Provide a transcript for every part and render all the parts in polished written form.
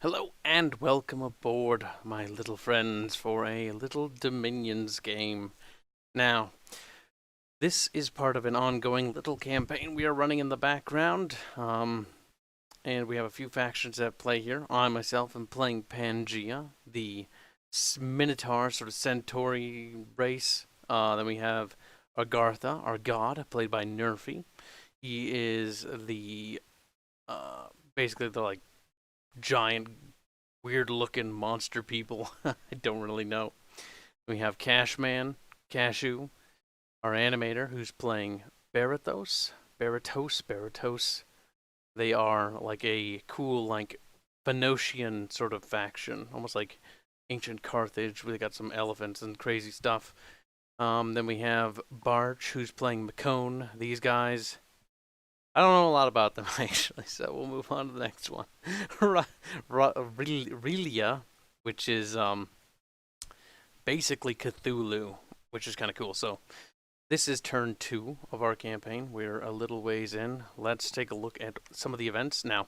Hello and welcome aboard, my little friends, for a little Dominions game. Now, this is part of an ongoing little campaign we are running in the background, and we have a few factions at play here. I myself am playing Pangea, the Minotaur sort of Centauri race. Then we have Agartha, our god, played by Nerfy. He is the basically the giant weird looking monster people. I don't really know. We have Cashew, our animator, who's playing Baratos. They are like a cool, Phoenician sort of faction, almost like ancient Carthage. We got some elephants and crazy stuff. Then we have Barch, who's playing Macone. These guys, I don't know a lot about them actually, so we'll move on to the next one. Relia, which is basically Cthulhu, which is kind of cool. So this is turn 2 of our campaign. We're a little ways in. Let's take a look at some of the events. Now,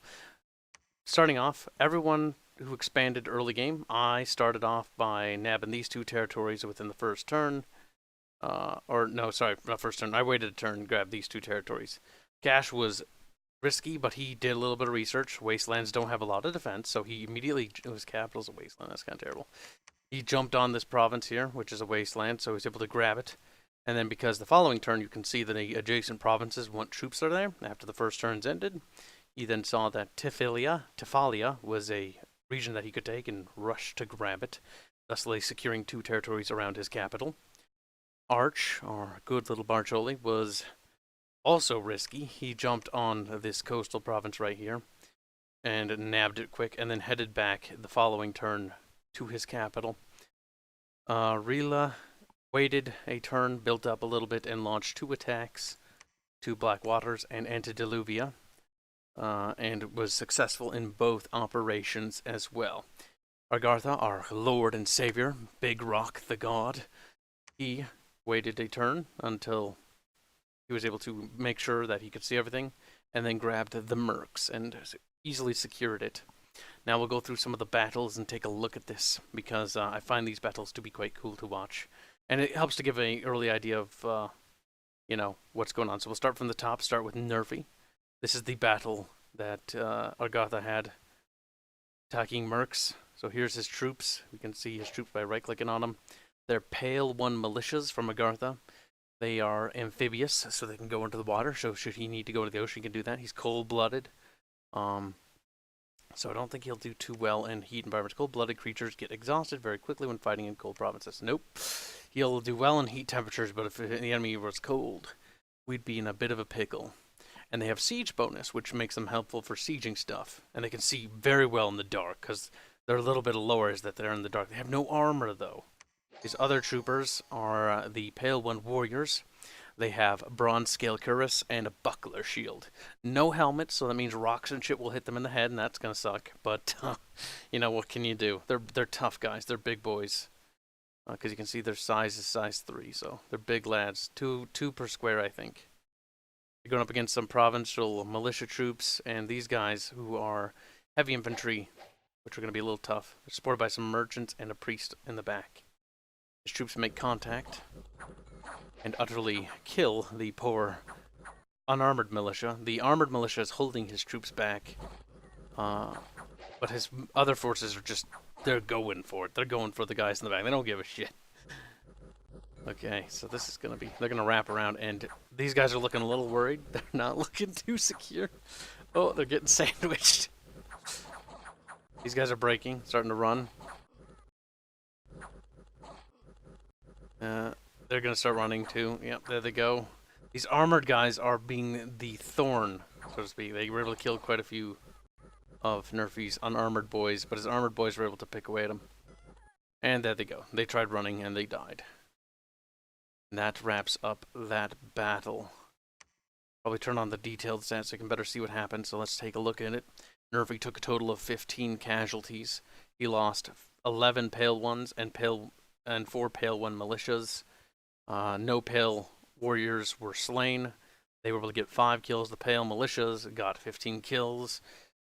starting off, everyone who expanded early game, I started off by nabbing these 2 territories within the first turn. Not first turn. I waited a turn and grabbed these 2 territories. Cash was risky, but he did a little bit of research. Wastelands don't have a lot of defense, so he immediately... His capital's a wasteland. That's kind of terrible. He jumped on this province here, which is a wasteland, so he's able to grab it. And then because the following turn, you can see that the adjacent provinces want troops are there. After the first turn's ended, he then saw that Tifalia was a region that he could take and rush to grab it, thusly securing 2 territories around his capital. Arch, our good little Barcholi, was also risky. He jumped on this coastal province right here and nabbed it quick, and then headed back the following turn to his capital. Rila waited a turn, built up a little bit, and launched 2 attacks to Blackwaters and Antediluvium, and was successful in both operations as well. Agartha, our lord and savior, Big Rock the god, he waited a turn until he was able to make sure that he could see everything, and then grabbed the mercs and easily secured it. Now we'll go through some of the battles and take a look at this, because I find these battles to be quite cool to watch. And it helps to give an early idea of, what's going on. So we'll start from the top, start with Nerfy. This is the battle that Agartha had attacking mercs. So here's his troops. We can see his troops by right-clicking on them. They're Pale 1 militias from Agartha. They are amphibious, so they can go into the water. So should he need to go to the ocean, he can do that. He's cold-blooded. So I don't think he'll do too well in heat environments. Cold-blooded creatures get exhausted very quickly when fighting in cold provinces. Nope. He'll do well in heat temperatures, but if the enemy was cold, we'd be in a bit of a pickle. And they have siege bonus, which makes them helpful for sieging stuff. And they can see very well in the dark, because they're a little bit lower is that they're in the dark. They have no armor, though. These other troopers are the Pale 1 warriors. They have bronze scale cuirass and a buckler shield. No helmet, so that means rocks and shit will hit them in the head, and that's gonna suck. But what can you do? They're tough guys. They're big boys. Because you can see their size is size 3, so they're big lads. Two per square, I think. You're going up against some provincial militia troops, and these guys who are heavy infantry, which are going to be a little tough. They're supported by some merchants and a priest in the back. His troops make contact and utterly kill the poor unarmored militia. The armored militia is holding his troops back, but his other forces are just, they're going for it. They're going for the guys in the back. They don't give a shit. Okay, so this is going to be, they're going to wrap around, and these guys are looking a little worried. They're not looking too secure. Oh, they're getting sandwiched. These guys are breaking, starting to run. They're going to start running too. Yep, there they go. These armored guys are being the thorn, so to speak. They were able to kill quite a few of Nerfy's unarmored boys, but his armored boys were able to pick away at him. And there they go. They tried running and they died. And that wraps up that battle. Probably turn on the detailed stats so you can better see what happened, so let's take a look at it. Nerfy took a total of 15 casualties. He lost 11 Pale 1s and 4 Pale 1 militias. No Pale warriors were slain. They were able to get 5 kills. The Pale militias got 15 kills.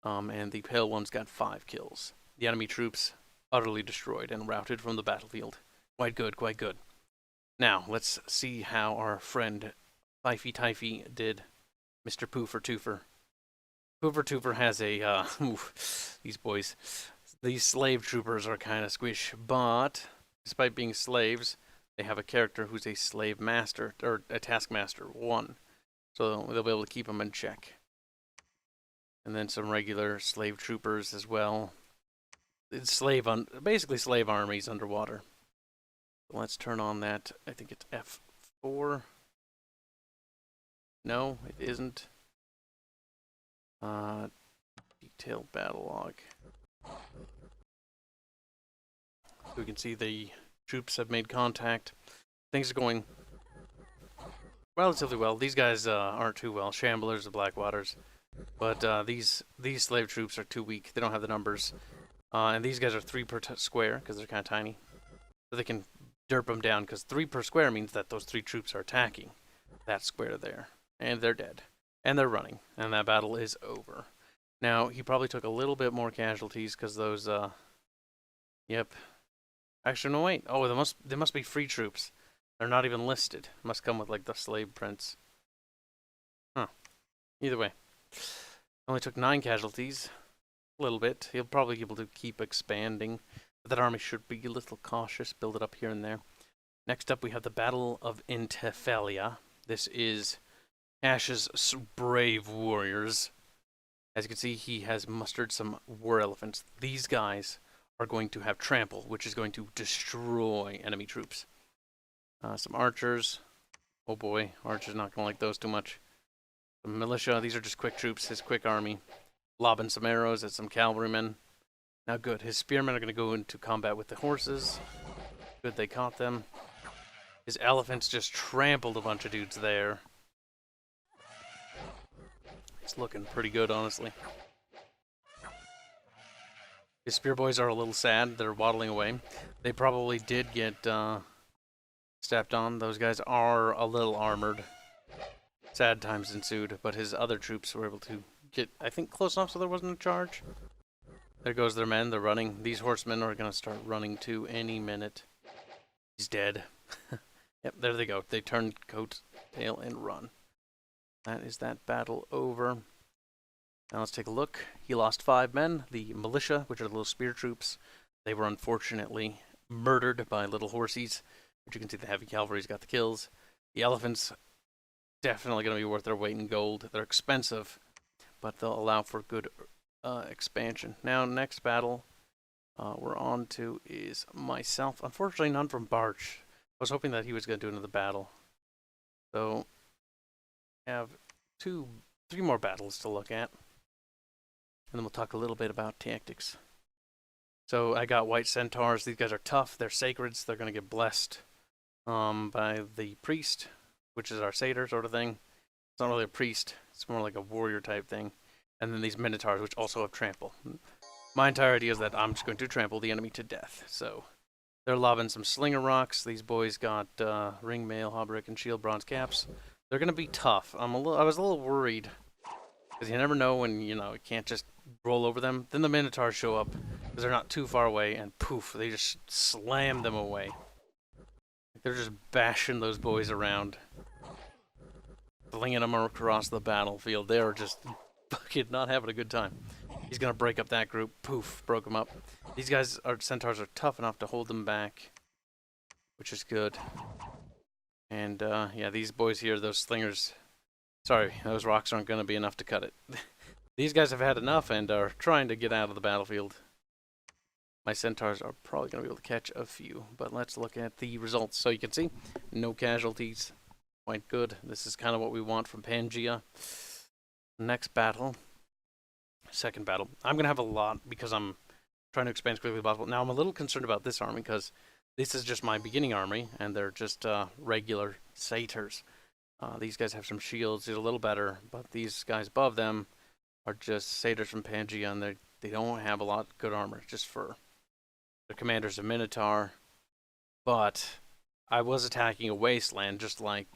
and the pale ones got 5 kills. The enemy troops utterly destroyed and routed from the battlefield. Quite good, quite good. Now, let's see how our friend Fifey Tyfey did. Mr. Poofer Toofer. Poofer Toofer has a, these boys. These slave troopers are kind of squish, but despite being slaves, they have a character who's a slave master, or a taskmaster 1. So they'll be able to keep them in check. And then some regular slave troopers as well. It's basically slave armies underwater. So let's turn on that. I think it's F4. No, it isn't. Detailed battle log. So we can see the troops have made contact. Things are going relatively well. These guys aren't too well. Shamblers, the Blackwaters. But these slave troops are too weak. They don't have the numbers. And these guys are 3 per square because they're kind of tiny. So they can derp them down because 3 per square means that those 3 troops are attacking that square there. And they're dead. And they're running. And that battle is over. Now, he probably took a little bit more casualties because those, yep. Actually, no, wait. Oh, they must be free troops. They're not even listed. Must come with, like, the slave prince. Huh. Either way. Only took 9 casualties. A little bit. He'll probably be able to keep expanding. But that army should be a little cautious. Build it up here and there. Next up, we have the Battle of Intephalia. This is Ash's brave warriors. As you can see, he has mustered some war elephants. These guys are going to have trample, which is going to destroy enemy troops. Some archers. Oh boy, archers not going to like those too much. Some militia. These are just quick troops, his quick army. Lobbing some arrows at some cavalrymen. Now good, his spearmen are going to go into combat with the horses. Good, they caught them. His elephants just trampled a bunch of dudes there. It's looking pretty good, honestly. His spear boys are a little sad. They're waddling away. They probably did get stepped on. Those guys are a little armored. Sad times ensued, but his other troops were able to get, I think, close enough so there wasn't a charge. There goes their men. They're running. These horsemen are going to start running too any minute. He's dead. Yep, there they go. They turn coat, tail, and run. That is that battle over. Now let's take a look. He lost 5 men. The militia, which are the little spear troops, they were unfortunately murdered by little horsies. But you can see the heavy cavalry's got the kills. The elephants, definitely going to be worth their weight in gold. They're expensive, but they'll allow for good expansion. Now, next battle we're on to is myself. Unfortunately, none from Barch. I was hoping that he was going to do another battle. So, I have 3 more battles to look at. And then we'll talk a little bit about tactics. So, I got white centaurs. These guys are tough. They're sacreds. They're going to get blessed by the priest, which is our satyr sort of thing. It's not really a priest. It's more like a warrior type thing. And then these minotaurs, which also have trample. My entire idea is that I'm just going to trample the enemy to death. So, they're lobbing some slinger rocks. These boys got ring mail, hauberk, and shield bronze caps. They're going to be tough. I was a little worried. Because you never know when, you can't just roll over them. Then the minotaurs show up. Because they're not too far away. And poof, they just slam them away. They're just bashing those boys around. Flinging them across the battlefield. They are just fucking not having a good time. He's going to break up that group. Poof, broke them up. These guys, our centaurs, are tough enough to hold them back, which is good. And, yeah, these boys here, those slingers, sorry, those rocks aren't going to be enough to cut it. These guys have had enough and are trying to get out of the battlefield. My centaurs are probably going to be able to catch a few, but let's look at the results. So you can see, no casualties. Quite good. This is kind of what we want from Pangea. Next battle. Second battle. I'm going to have a lot because I'm trying to expand as quickly as possible. Now, I'm a little concerned about this army because this is just my beginning army, and they're just regular satyrs. These guys have some shields. They're a little better, but these guys above them are just satyrs from Pangea, and they don't have a lot of good armor, just fur. The commander's a minotaur, but I was attacking a wasteland just like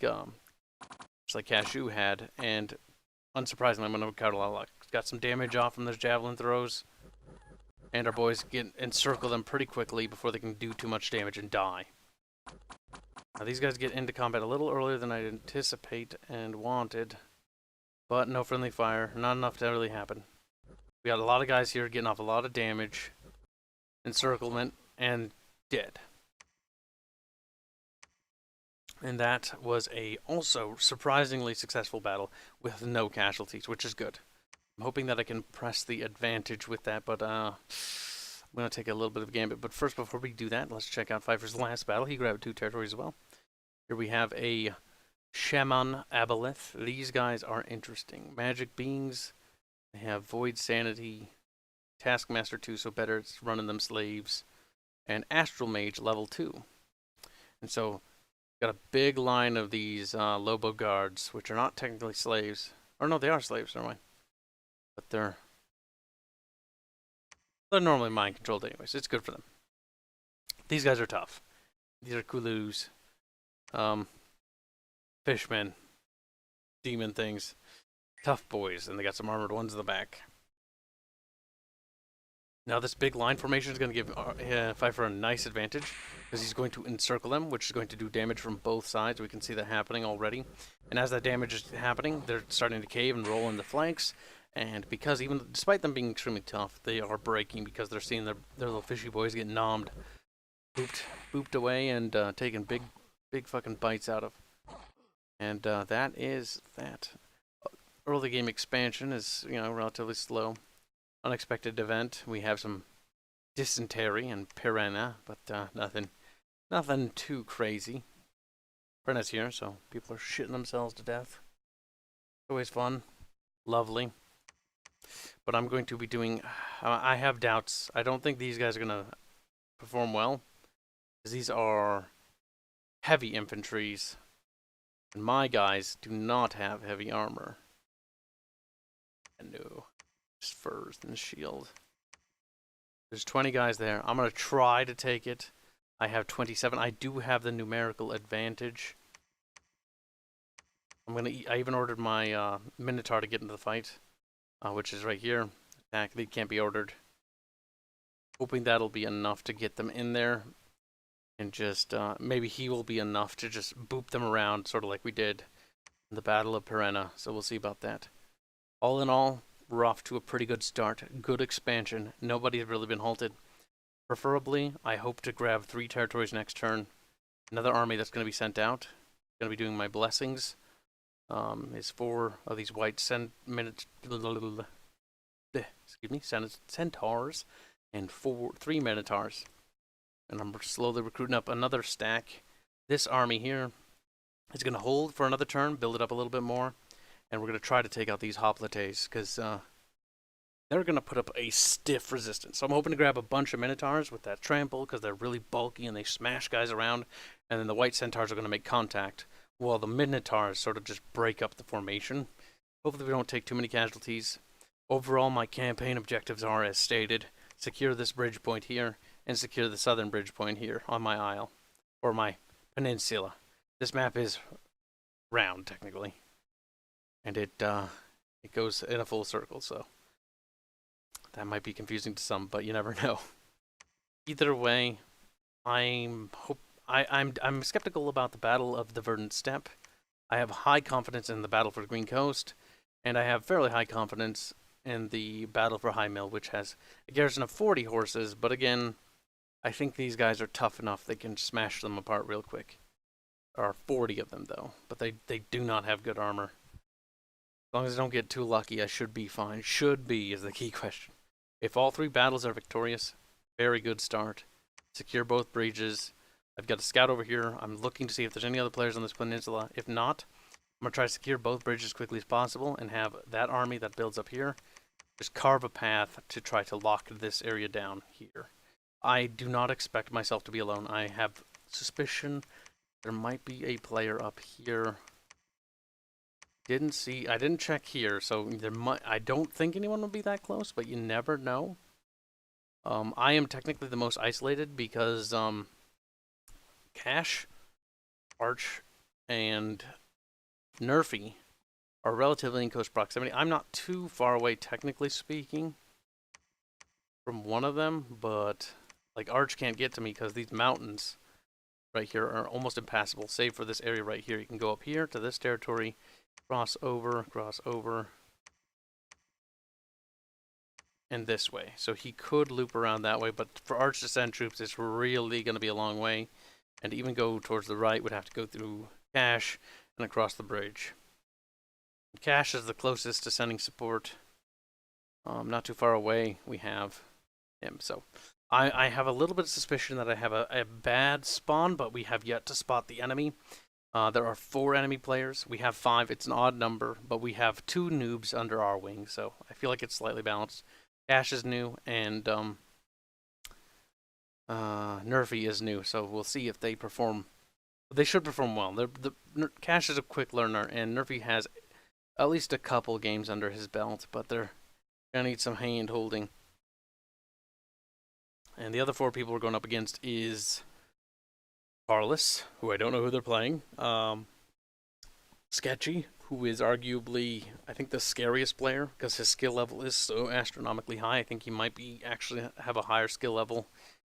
Cashew had, and unsurprisingly, I'm going to cut a lot of got some damage off from those javelin throws. And our boys encircle them pretty quickly before they can do too much damage and die. Now these guys get into combat a little earlier than I'd anticipate and wanted. But no friendly fire. Not enough to really happen. We got a lot of guys here getting off a lot of damage. Encirclement. And dead. And that was a also surprisingly successful battle with no casualties, which is good. I'm hoping that I can press the advantage with that, but I'm going to take a little bit of a gambit. But first, before we do that, let's check out Pfeiffer's last battle. He grabbed 2 territories as well. Here we have a Shaman Aboleth. These guys are interesting. Magic beings. They have Void Sanity. Taskmaster 2, so better it's running them slaves. And Astral Mage level 2. And so, got a big line of these Lobo guards, which are not technically slaves. Or no, they are slaves, never mind. But they're normally mind controlled anyways. It's good for them. These guys are tough. These are Kulus. Fishmen. Demon things. Tough boys. And they got some armored ones in the back. Now this big line formation is going to give Pfeiffer a nice advantage. Because he's going to encircle them, which is going to do damage from both sides. We can see that happening already. And as that damage is happening, they're starting to cave and roll in the flanks. And because despite them being extremely tough, they are breaking because they're seeing their little fishy boys get nommed, booped away, and taken big fucking bites out of. And that is that. Early game expansion is, relatively slow. Unexpected event. We have some dysentery and piranha, but nothing too crazy. Piranha's here, so people are shitting themselves to death. Always fun. Lovely. But I'm going to be doing... I have doubts. I don't think these guys are going to perform well. Because these are heavy infantries. And my guys do not have heavy armor. And no. Just furs and shield. There's 20 guys there. I'm going to try to take it. I have 27. I do have the numerical advantage. I even ordered my Minotaur to get into the fight. Which is right here. Attack lead can't be ordered. Hoping that'll be enough to get them in there. And just, maybe he will be enough to just boop them around, sort of like we did in the Battle of Piranha. So we'll see about that. All in all, we're off to a pretty good start. Good expansion. Nobody's really been halted. Preferably, I hope to grab 3 territories next turn. Another army that's going to be sent out. Going to be doing my blessings. Is 4 of these white centaurs and 3 minotaurs. And I'm slowly recruiting up another stack. This army here is going to hold for another turn, build it up a little bit more, and we're going to try to take out these hoplites because they're going to put up a stiff resistance. So I'm hoping to grab a bunch of minotaurs with that trample because they're really bulky and they smash guys around, and then the white centaurs are going to make contact. Well, the Minotaurs sort of just break up the formation. Hopefully we don't take too many casualties. Overall, my campaign objectives are as stated. Secure this bridge point here, and secure the southern bridge point here on my isle. Or my peninsula. This map is round, technically. And it goes in a full circle, so... that might be confusing to some, but you never know. Either way, I'm skeptical about the Battle of the Verdant Steppe. I have high confidence in the Battle for Green Coast, and I have fairly high confidence in the Battle for High Mill, which has a garrison of 40 horses, but again, I think these guys are tough enough they can smash them apart real quick. There are 40 of them, though, but they do not have good armor. As long as I don't get too lucky, I should be fine. Should be is the key question. If all 3 battles are victorious, very good start. Secure both bridges. I've got a scout over here. I'm looking to see if there's any other players on this peninsula. If not, I'm going to try to secure both bridges as quickly as possible and have that army that builds up here just carve a path to try to lock this area down here. I do not expect myself to be alone. I have suspicion there might be a player up here. I didn't check here, so I don't think anyone will be that close, but you never know. I am technically the most isolated because Cash, Arch, and Nerfy are relatively in close proximity. I'm not too far away, technically speaking, from one of them, but like Arch can't get to me because these mountains right here are almost impassable, save for this area right here. You can go up here to this territory, cross over, and this way. So he could loop around that way, but for Arch to send troops, it's really going to be a long way. And to even go towards the right would have to go through Cache and across the bridge. Cache is the closest to sending support. Not too far away, we have him. So I have a little bit of suspicion that I have a bad spawn, but we have yet to spot the enemy. There are 4 enemy players. We have 5. It's an odd number, but we have 2 noobs under our wing, so I feel like it's slightly balanced. Cache is new, and Nerfy is new, so we'll see if they perform. They should perform well. Cache is a quick learner, and Nerfy has at least a couple games under his belt, but they're gonna need some hand holding. And the other 4 people we're going up against is Carlos, who I don't know who they're playing. Sketchy, who is arguably, I think, the scariest player because his skill level is so astronomically high. I think he might be actually have a higher skill level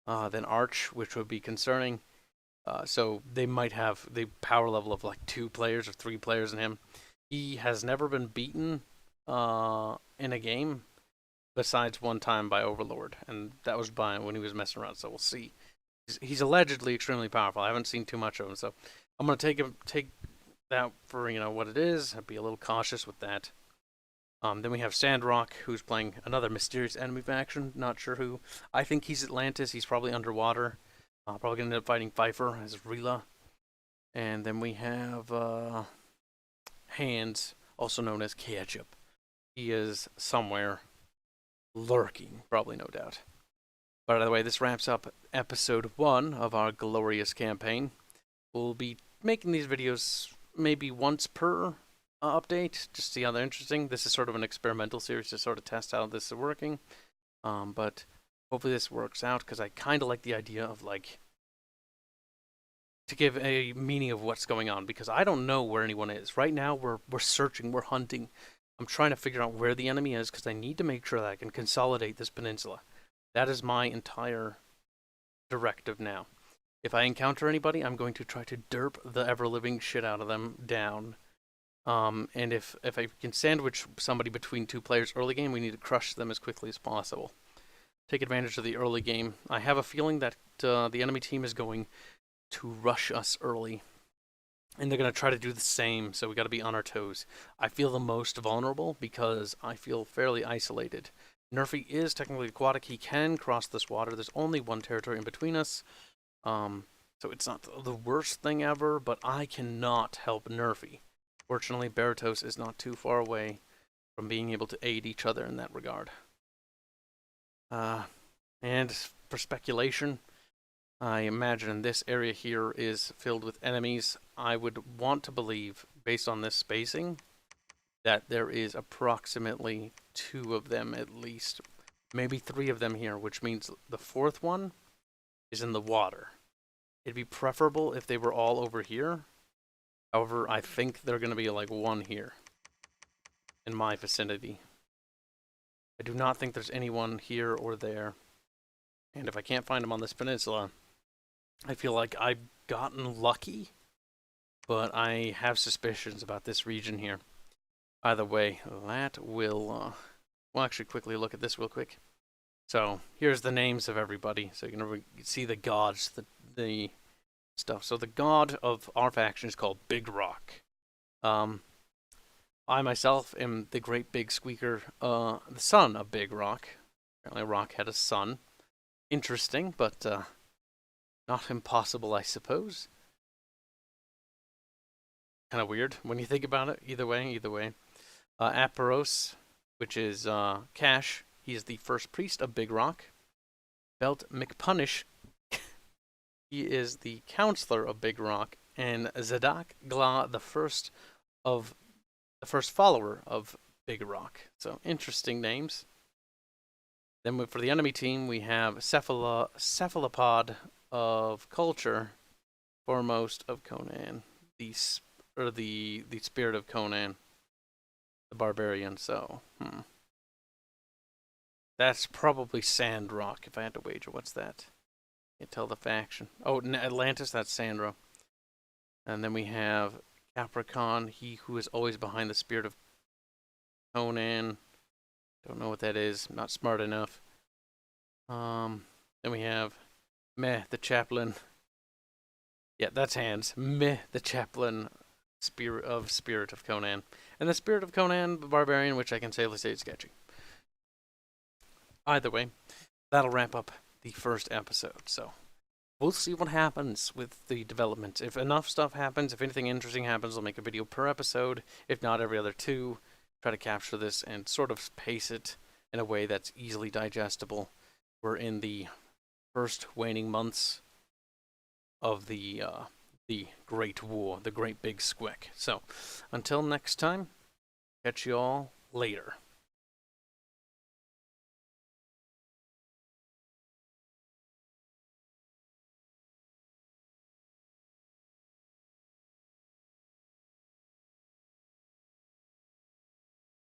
than Arch, which would be concerning. So they might have the power level of like 2 players or 3 players in him. He has never been beaten in a game besides one time by Overlord, and that was by when he was messing around. So we'll see. He's allegedly extremely powerful. I haven't seen too much of him, so I'm gonna take that for what it is. I'd be a little cautious with that. Then we have Sandrock, who's playing another mysterious enemy faction. Not sure who. I think he's Atlantis. He's probably underwater. Probably gonna end up fighting Pfeiffer as Rila. And then we have Hands, also known as Ketchup. He is somewhere lurking, probably, no doubt. But by the way, this wraps up episode 1 of our glorious campaign. We'll be making these videos maybe once per update, just to see how they're interesting. This is sort of an experimental series to sort of test how this is working. But hopefully this works out, because I kind of like the idea of, like, to give a meaning of what's going on, because I don't know where anyone is. Right now, we're searching, we're hunting. I'm trying to figure out where the enemy is, because I need to make sure that I can consolidate this peninsula. That is my entire directive now. If I encounter anybody, I'm going to try to derp the ever-living shit out of them down. And if I can sandwich somebody between 2 players early game, we need to crush them as quickly as possible. Take advantage of the early game. I have a feeling that the enemy team is going to rush us early, and they're going to try to do the same, so we got to be on our toes. I feel the most vulnerable because I feel fairly isolated. Nerfy is technically aquatic. He can cross this water. There's only 1 territory in between us. So it's not the worst thing ever, but I cannot help Nerfy. Fortunately, Baratos is not too far away from being able to aid each other in that regard. And for speculation, I imagine this area here is filled with enemies. I would want to believe, based on this spacing, that there is approximately 2 of them at least. Maybe 3 of them here, which means the 4th one is in the water. It'd be preferable if they were all over here. However, I think they're going to be like 1 here in my vicinity. I do not think there's anyone here or there. And if I can't find them on this peninsula, I feel like I've gotten lucky, but I have suspicions about this region here. Either way, that will... we'll actually quickly look at this real quick. So, here's the names of everybody, so you can see the gods, the stuff. So the god of our faction is called Big Rock. I myself am the great big squeaker, the son of Big Rock. Apparently Rock had a son. Interesting, but not impossible, I suppose. Kind of weird when you think about it. Either way. Aparos, which is Cash. He is the first priest of Big Rock. Belt McPunish. He is the counselor of Big Rock. And Zadak Gla, the first follower of Big Rock. So interesting names. Then for the enemy team, we have Cephalopod of Culture, foremost of Conan, the spirit of Conan. the barbarian. So, that's probably Sandrock if I had to wager. What's that? Can't tell the faction. Oh, Atlantis. That's Sandra. And then we have Capricorn, he who is always behind the spirit of Conan. Don't know what that is. Not smart enough. Then we have Meh, the chaplain. Yeah, that's Hans. Meh, the chaplain, spirit of Conan. And the spirit of Conan, the barbarian, which I can safely say is sketchy. Either way, that'll wrap up the first episode. So we'll see what happens with the development. If enough stuff happens, if anything interesting happens, I'll make a video per episode. If not, every other two. Try to capture this and sort of pace it in a way that's easily digestible. We're in the first waning months of the Great War, the Great Big Squick. So, until next time, catch you all later.